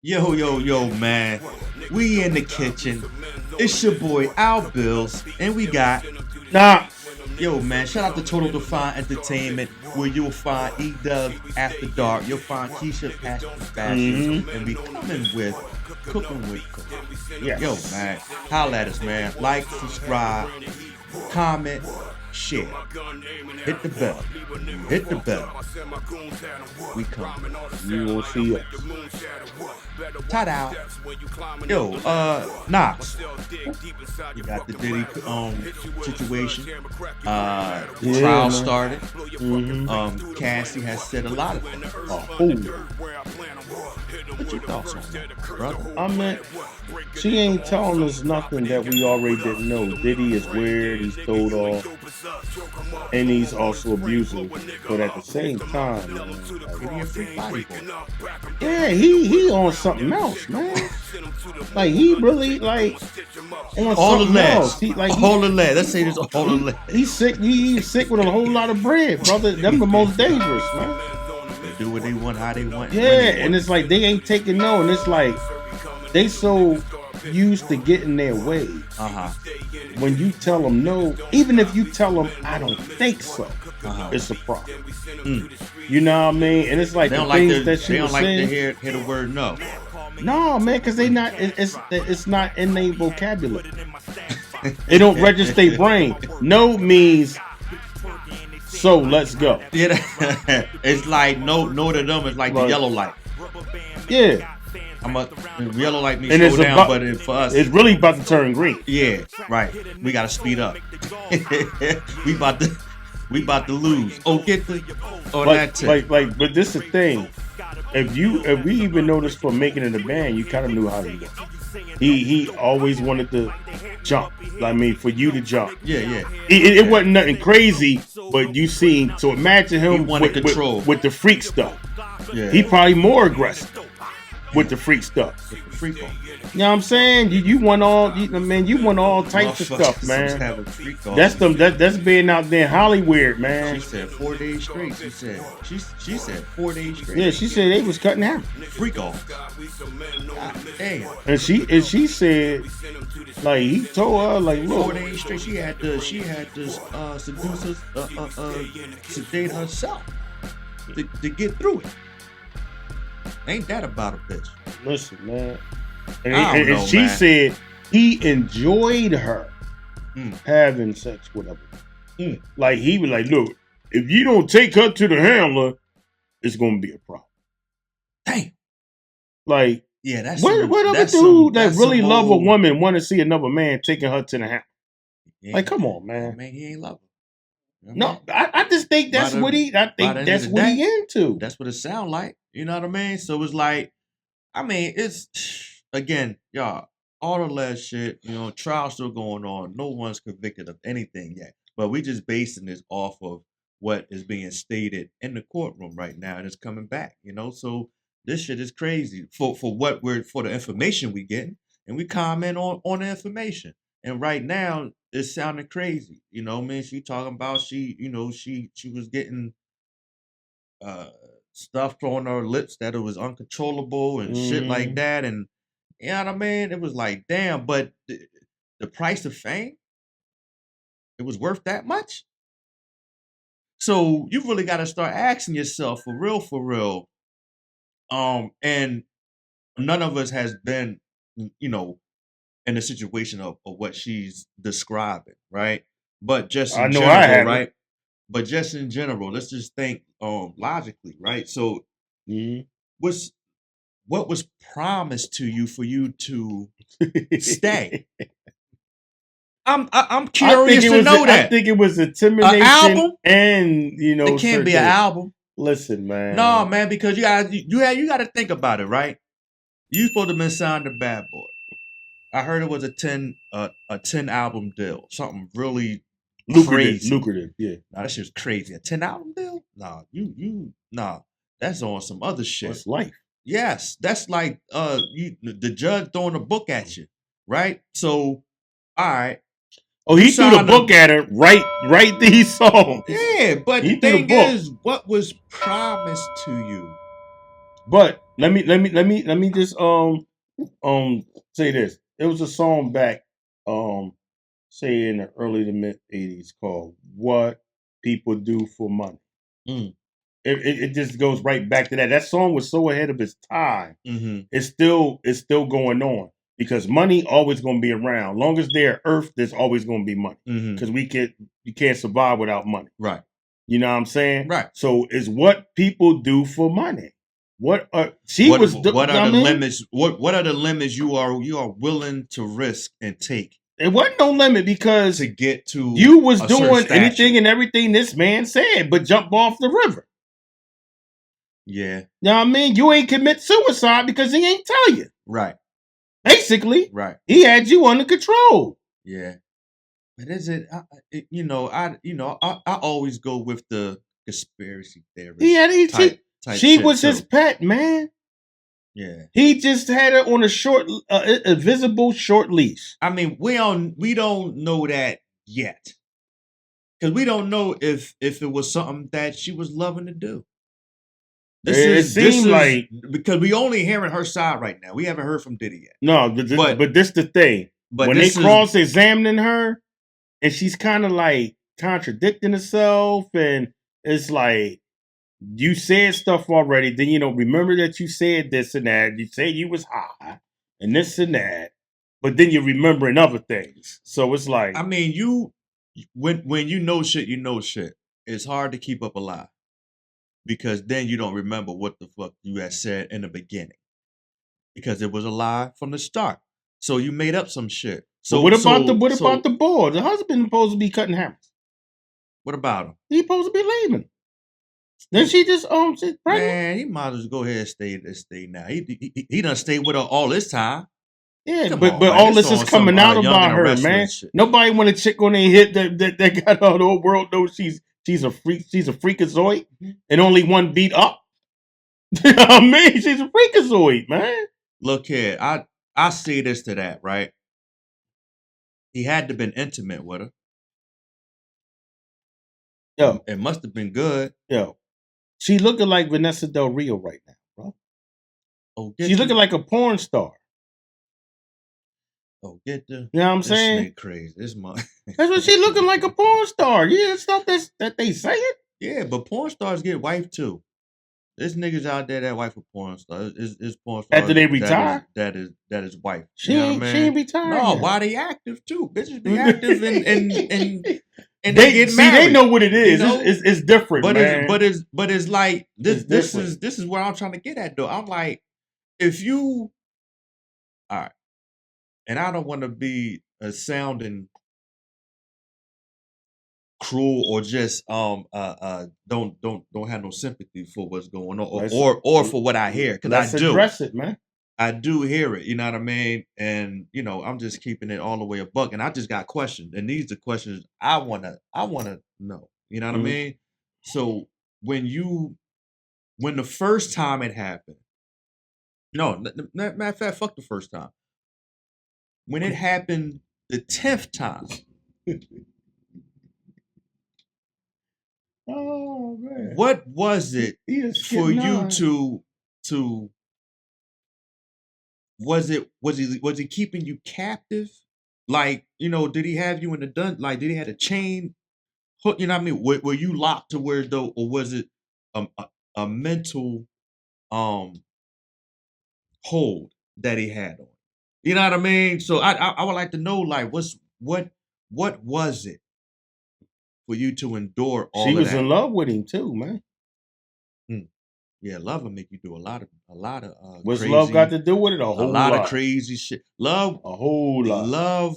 Yo, yo, yo, man. We in the kitchen. It's your boy Al Bills, and we got Nah. yo, man. Shout out to Total Define Entertainment, where you'll find E-Dub After Dark. You'll find Keisha Passion Fashions, and we coming with cooking with cooking. Yo, Yes. man. Holla at us, man. Like, subscribe, comment, share. Hit the bell. Hit the bell. We come. You will see us. Ta-da. Yo, Knox. You got the Diddy situation. Yeah, Trial man. started. Mm-hmm. Cassie has said a lot of things. What your thoughts on that, brother? I mean, she ain't telling us nothing that we already didn't know. Diddy is weird, he's throwed off, and he's also abusive. But at the same time, man, Give me a free body boy. yeah, he on something else, man. Like he really like on All the something legs. else. He like All the legs. Let's say this all the legs. he's sick. He's sick with a whole lot of bread, brother. Them the most dangerous, man. They do what they want, how they want. Yeah, when they want. and it's like they ain't taking no, and it's like they so used to getting their way. When you tell them no, even if you tell them I don't think so, it's a problem. You know what I mean? And it's like They the don't like things to. that she They don't was like to saying. hear the word no. No, man, because they not. It's not in their vocabulary. It don't register their brain. No means so. Let's go. Yeah, it's like no to them. It's like the Right. yellow light. Yeah, The yellow light means and slow it's down, about. but for us, It's really about to turn green. yeah, right. We gotta speed up. we about to lose. Oh, get the oh that tip. But this is the thing. If we even noticed for making it a band, you kind of knew how he was. He always wanted to jump. I mean, for you to jump. Yeah. It wasn't nothing crazy, but you seen. So imagine He him wanted control. with the freak stuff. Yeah. He probably more aggressive with the freak stuff. Freak on. You know what I'm saying? You want all, you want all types of stuff, man. That's being out there in Hollywood, man. She said 4 days straight. She said 4 days straight. Yeah, she said they was cutting out. Freak off. God damn. And she said, like he told her, like, 4 look, days straight. She had to seduce sedate herself to get through it. Ain't that about a bitch? listen, man. I don't know, And she man. said he enjoyed her having sex with her. Like he was like, look, if you don't take her to the handler, it's gonna be a problem. Damn. Like, Yeah, that's what other that's dude that that's really some love a old- woman want to see another man taking her to the handler? Yeah, Like, come on, man. Man, he ain't love her. You know No, what I mean? I just think that's By the- what he. I by think the end that's of the what he day, into. That's what it sound like. You know what I mean? So it's like, I mean, it's again, y'all, all the last shit. You know, trial still going on. No one's convicted of anything yet. But we just basing this off of what is being stated in the courtroom right now, and it's coming back. You know, so this shit is crazy for what we're for the information we get, and we comment on the information. And right now, it's sounding crazy. You know, man, she talking about she was getting uh stuff on her lips that it was uncontrollable and shit like that. And you know what I mean? It was like, damn, but the price of fame, it was worth that much. So you really got to start asking yourself for real. And none of us has been, in a situation of what she's describing, right? But just I in know I general, haven't. right? But just in general, let's just think logically, right? So what's what was promised to you for you to stay? I'm curious to know I that. think it was intimidation album? and It can't be an album. Listen, man. No, man, because you got to think about it, right? You supposed to been signed to Bad Boy. I heard it was a 10 album deal, something really crazy. lucrative, yeah. Nah, that shit's crazy. A 10 album deal? Nah, nah, that's on some other shit. That's life. Yes, that's like the judge throwing a book at you, right? So, all right. Oh, he threw the book at her. Write these songs. Yeah, but He the threw the thing book. is, what was promised to you? But let me just say this. It was a song back say in the early to mid '80s called "What People Do for Money." Mm. It just goes right back to that. That song was so ahead of its time. Mm-hmm. It's still going on because money always going to be around. Long as there's earth, there's always going to be money because you can't survive without money. Right. You know what I'm saying? Right. So it's what people do for money. What are the limits? What are the limits you are willing to risk and take? It wasn't no limit because to get to you was doing anything and everything this man said, but jump off the river. Yeah. You know what I mean? You ain't commit suicide because he ain't tell you. Right. Basically. Right. He had you under control. Yeah. But is it? I always go with the conspiracy theory. Type she was his pet, man. Yeah. He just had her on a visible short leash. I mean, we don't know that yet. Because we don't know if it was something that she was loving to do. This is like because we only hearing her side right now. We haven't heard from Diddy yet. No, but this the thing. But when they cross-examining her, and she's kind of like contradicting herself, and it's like you said stuff already. Then remember that you said this and that. You say you was high and this and that, but then you're remembering other things. So it's like, I mean, when you know shit, you know shit. It's hard to keep up a lie because then you don't remember what the fuck you had said in the beginning because it was a lie from the start. So you made up some shit. So what about the boy? The husband supposed to be cutting hammers. What about him? He's supposed to be leaving. Then she just she's pregnant. Man, he might as well go ahead and stay now. He done stayed with her all this time. Yeah, but all this is coming out about her, man. Nobody want a chick on their hit that got all the whole world knows she's a freak. She's a freakazoid, and only one beat up. You know what I mean? She's a freakazoid, man. Look here, I say this to that, right? He had to been intimate with her. Yo, it must have been good. Yo, she looking like Vanessa Del Rio right now, bro. Oh, she's looking like a porn star. Oh, get the. You know what I'm saying? This crazy. This month. That's what she looking like, a porn star. Yeah, stuff that they saying. Yeah, but porn stars get wife too. There's niggas out there that wife a porn star. It's porn stars after they retire. That is wife. She ain't retired. No, why they active too? Bitches be active and they get married. They know what it is. It's different, but man. It's like this is where I'm trying to get at though. I'm like, if you, all right, and I don't want to be sounding cruel or just don't have no sympathy for what's going on or for what I hear, because I do address it, man. I do hear it, you know what I mean? And I'm just keeping it all the way a buck, and I just got questions, and these are questions I wanna know, you know what I mean? So when the first time it happened, no, matter of fact, fuck the first time. When it happened the 10th time. Oh man! What was it for you to? Was he keeping you captive? Like, did he have you in the dun? Like, did he have a chain hook? You know what I mean? Were you locked to where though, or was it a mental hold that he had on? You know what I mean? So I would like to know, like, what was it for you to endure all of that? She was in love with him too, man. Yeah, love will make you do a lot of what's crazy, love got to do with it? A lot of crazy shit. Love, a whole lot. Love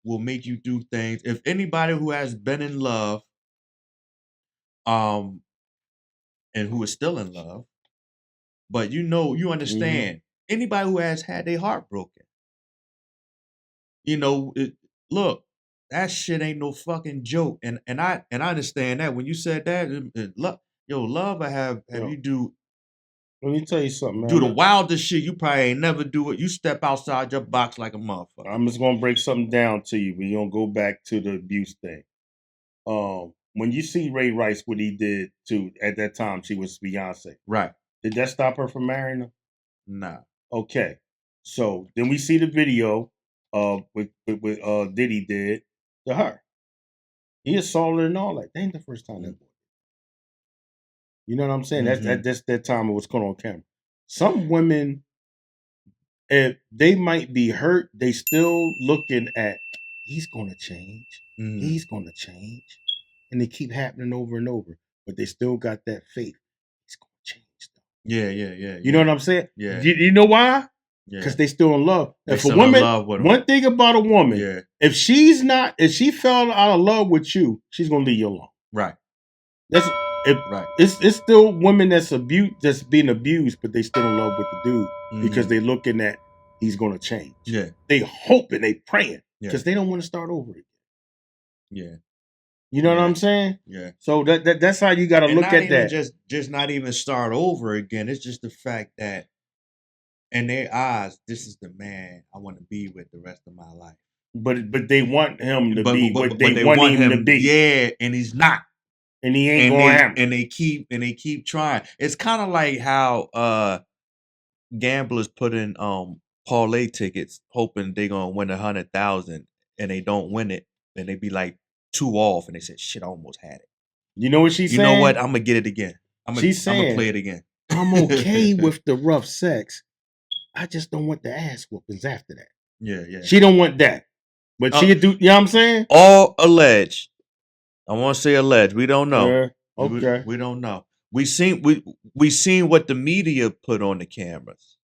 will make you do things. If anybody who has been in love, and who is still in love, but you understand, anybody who has had their heart broken, look, that shit ain't no fucking joke. And I understand that when you said that, love, I have you do. Let me tell you something, man. Do the wildest shit you probably ain't never do it. You step outside your box like a motherfucker. I'm just gonna break something down to you. We gonna go back to the abuse thing. When you see Ray Rice, what he did to at that time, she was Beyonce. Right. Did that stop her from marrying him? Nah. Okay. So then we see the video with Diddy did to her. He assaulted her and all that. That ain't the first time that boy. You know what I'm saying? That's that time it was caught on camera. Some women, if they might be hurt, they still looking at he's gonna change. He's gonna change. And they keep happening over and over. But they still got that faith. He's gonna change though. Yeah. You know what I'm saying? Yeah. You know why? Yeah. Because they still in love. If a in woman, love with one thing about a woman, if she fell out of love with you, she's gonna leave you alone. Right. Right. It's still women that's being abused, but they still in love with the dude because they looking at he's gonna change. Yeah. They hoping, they praying because they don't want to start over again. Yeah. You know what I'm saying? Yeah. So that's how you got to look at that. Just not even start over again. It's just the fact that in their eyes, this is the man I want to be with the rest of my life. But they want him to be what they want him to be. Yeah, and he's not. And he ain't going to happen. And they keep trying. It's kind of like how gamblers put in parlay tickets hoping they're gonna win 100,000 and they don't win it, and they be like 2 off and they said, shit, I almost had it. You know what she's saying? You know what? I'm gonna get it again. I'm gonna play it again. I'm okay with the rough sex. I just don't want the ass whoopings after that. Yeah. She don't want that. But she do, you know what I'm saying? All alleged. I want to say alleged. We don't know. Yeah, okay. We don't know. We seen what the media put on the cameras.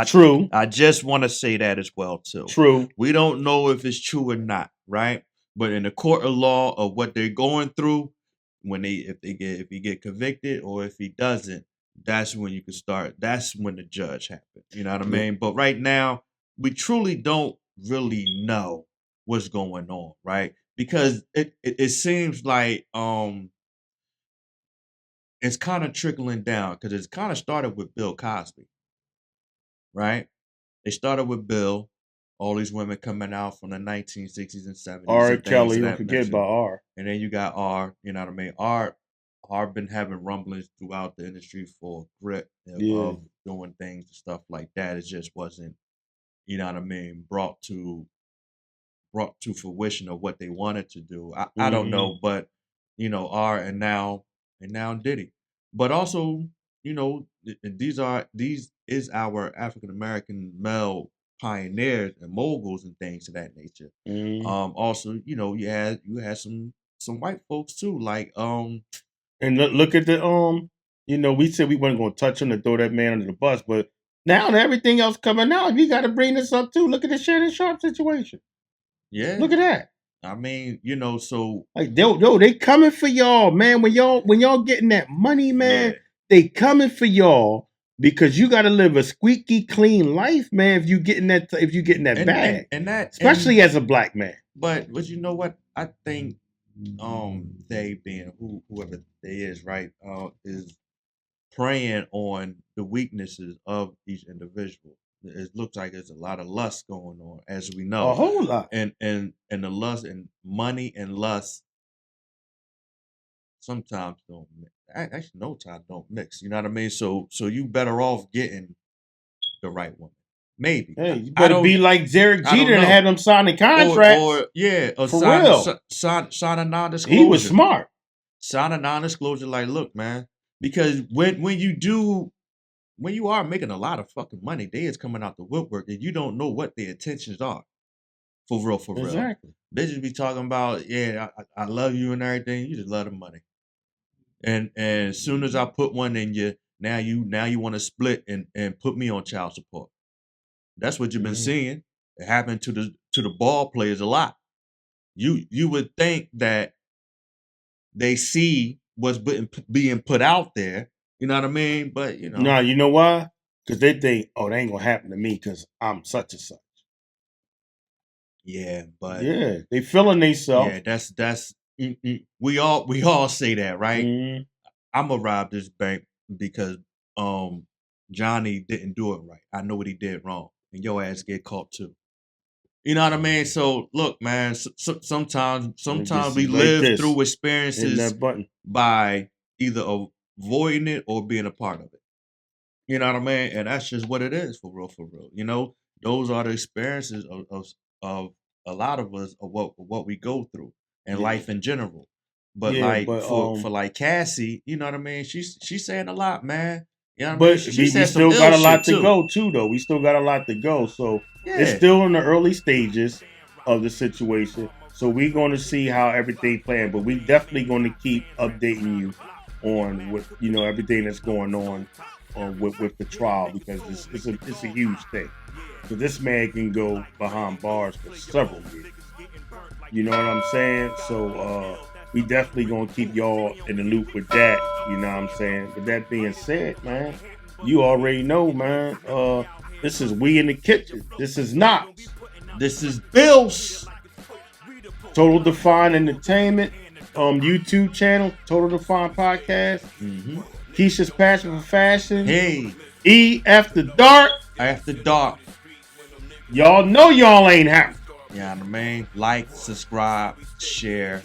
True. I just want to say that as well too. True. We don't know if it's true or not, right? But in the court of law of what they're going through, if he get convicted or if he doesn't, that's when you can start. That's when the judge happens. You know what I mean? But right now, we truly don't really know what's going on, right? Because it seems like it's kind of trickling down because it's kind of started with Bill Cosby, right? They started with Bill, all these women coming out from the 1960s and 70s. R. Kelly, don't forget about R. And then you got R, you know what I mean? R been having rumblings throughout the industry for grip of doing things and stuff like that. It just wasn't, you know what I mean, brought to fruition of what they wanted to do. I don't know, but you know, R and now Diddy. But also, you know, these is our African American male pioneers and moguls and things of that nature. Also, you know, you had some white folks too, like and look at the you know, we said we weren't going to touch him to throw that man under the bus, but now that everything else coming out, we got to bring this up too. Look at the Shannon Sharp situation. Yeah, look at that. I mean, you know, so like they coming for y'all, man. When y'all getting that money, man, they coming for y'all because you got to live a squeaky clean life, man. If you getting that bag, and that especially as a black man. But you know what? I think they being whoever they is, right, is preying on the weaknesses of each individual. It looks like there's a lot of lust going on, as we know. A whole lot. And the lust and money and lust sometimes don't mix. Actually, no time don't mix. You know what I mean? So you better off getting the right woman. Maybe. Hey, you better be like Derek Jeter and have them sign the contracts. Or for real. Sign a non-disclosure. He was smart. Sign a non-disclosure. Like, look, man, because when you are making a lot of fucking money, they is coming out the woodwork, and you don't know what their intentions are. For real. Exactly. They just be talking about, I love you and everything. You just love the money. And as soon as I put one in you, now you want to split and put me on child support. That's what you've been seeing. It happened to the ball players a lot. You would think that they see what's being put out there. You know what I mean? But you know. No, you know why? Because they think, oh, that ain't gonna happen to me because I'm such and such. Yeah, but they feeling themselves. Yeah, that's we all say that, right? I'm gonna rob this bank because Johnny didn't do it right. I know what he did wrong, and your ass get caught too. You know what I mean? So look, man. Sometimes we live through experiences by either avoiding it or being a part of it. You know what I mean? And that's just what it is for real, for real. You know, those are the experiences of a lot of us of what we go through in Yeah. life in general. But Yeah, like but for like Cassie, you know what I mean? She's saying a lot, man. You know what I mean? but She we said some still got ill a shit lot to too. go too, though. We still got a lot to go. So it's Yeah. still in the early stages of the situation. So we're going to see how everything playing, but we definitely going to keep updating you on what everything that's going on with the trial, because it's a huge thing. So this man can go behind bars for several years. You know what I'm saying? So we definitely gonna keep y'all in the loop with that. You know what I'm saying? With that being said, man, you already know, man. This is We in the Kitchen. This is Knox. This is Bills. Total Define Entertainment. YouTube channel, Total Define Podcast. Mm-hmm. Keisha's Passion for Fashion. Hey. E After Dark. After dark. Y'all know y'all ain't happy. Yeah, the main like, subscribe, share,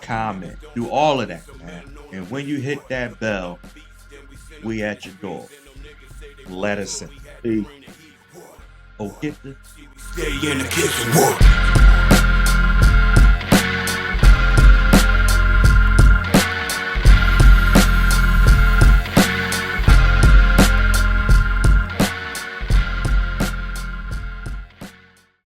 comment, do all of that, man. And when you hit that bell, we at your door. Let us in. Peace. Oh, get the Stay in the kitchen.